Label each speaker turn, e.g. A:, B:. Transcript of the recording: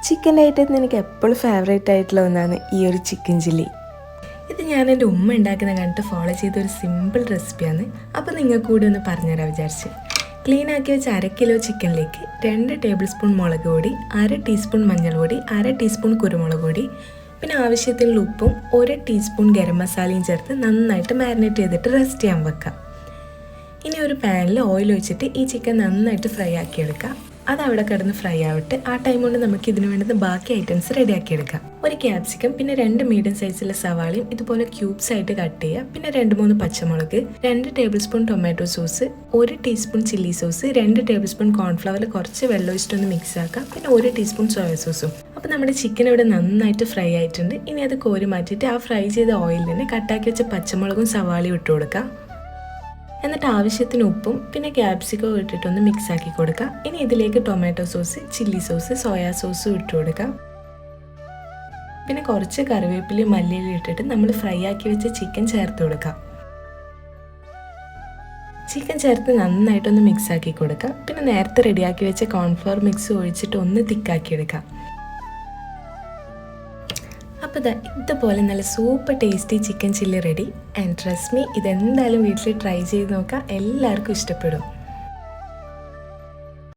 A: ചിക്കൻ്റെ ഐറ്റത്തിൽ നിന്ന് എനിക്ക് എപ്പോഴും ഫേവറേറ്റ് ആയിട്ടുള്ള ഒന്നാണ് ഈ ഒരു ചിക്കൻ ചില്ലി. ഇത് ഞാൻ എൻ്റെ ഉമ്മ ഉണ്ടാക്കുന്ന കണ്ടിട്ട് ഫോളോ ചെയ്തൊരു സിമ്പിൾ റെസിപ്പിയാണ്. അപ്പോൾ നിങ്ങൾക്ക് കൂടി ഒന്ന് പറഞ്ഞുതരാൻ വിചാരിച്ച്. ക്ലീൻ ആക്കി വെച്ച 1 കിലോ ചിക്കനിലേക്ക് 2 ടേബിൾ സ്പൂൺ മുളക് പൊടി, 1/2 ടീസ്പൂൺ മഞ്ഞൾപ്പൊടി, 1/2 ടീസ്പൂൺ കുരുമുളക് പൊടി, പിന്നെ ആവശ്യത്തിനുള്ള ഉപ്പും 1 ടീസ്പൂൺ ഗരം മസാലയും ചേർത്ത് നന്നായിട്ട് മാരിനേറ്റ് ചെയ്തിട്ട് റെസ്റ്റ് ചെയ്യാൻ വെക്കാം. ഇനി ഒരു പാനിൽ ഓയിൽ ഒഴിച്ചിട്ട് ഈ ചിക്കൻ നന്നായിട്ട് ഫ്രൈ ആക്കിയെടുക്കാം. അത് അവിടെ കിടന്ന് ഫ്രൈ ആവട്ടെ. ആ ടൈം കൊണ്ട് നമുക്ക് ഇതിന് വേണ്ടുന്ന ബാക്കി ഐറ്റംസ് റെഡിയാക്കി എടുക്കാം. ഒരു ക്യാപ്സിക്കം, പിന്നെ 2 മീഡിയം സൈസിലുള്ള സവാളയും ഇതുപോലെ ക്യൂബ്സ് ആയിട്ട് കട്ട് ചെയ്യുക. പിന്നെ 2-3 പച്ചമുളക്, 2 table spoon tomato sauce, 1 teaspoon chilli sauce, 2 table spoon കോൺഫ്ലവറിൽ കുറച്ച് വെള്ളം ഒഴിച്ചിട്ടൊന്ന് മിക്സ് ആക്കാം. പിന്നെ 1 ടീസ്പൂൺ സോയ സോസും. അപ്പോൾ നമ്മുടെ ചിക്കൻ ഇവിടെ നന്നായിട്ട് ഫ്രൈ ആയിട്ടുണ്ട്. ഇനി അത് കോരി മാറ്റിയിട്ട് ആ ഫ്രൈ ചെയ്ത ഓയിലിൽ തന്നെ കട്ടാക്കി വെച്ച പച്ചമുളകും സവാളയും ഇട്ട് കൊടുക്കാം. എന്നിട്ട് ആവശ്യത്തിന് ഉപ്പും പിന്നെ ക്യാപ്സിക്കോ ഇട്ടിട്ടൊന്ന് മിക്സ് ആക്കി കൊടുക്കാം. ഇനി ഇതിലേക്ക് tomato sauce, chilli sauce, soya സോസും ഇട്ട് കൊടുക്കാം. പിന്നെ കുറച്ച് കറിവേപ്പിലയും മല്ലിയിലും ഇട്ടിട്ട് നമ്മൾ ഫ്രൈ ആക്കി വെച്ച ചിക്കൻ ചേർത്ത് കൊടുക്കാം. ചിക്കൻ ചേർത്ത് നന്നായിട്ടൊന്ന് മിക്സ് ആക്കി കൊടുക്കാം. പിന്നെ നേരത്തെ റെഡിയാക്കി വെച്ച കോൺഫ്ലവർ മിക്സ് ഒഴിച്ചിട്ട് ഒന്ന് തിക്കാക്കി എടുക്കാം. അപ്പോൾ ഇതുപോലെ നല്ല super tasty chicken chilli ready. And trust me, ഇതെന്തായാലും വീട്ടിൽ ട്രൈ ചെയ്ത് നോക്കാം. എല്ലാവർക്കും ഇഷ്ടപ്പെടും.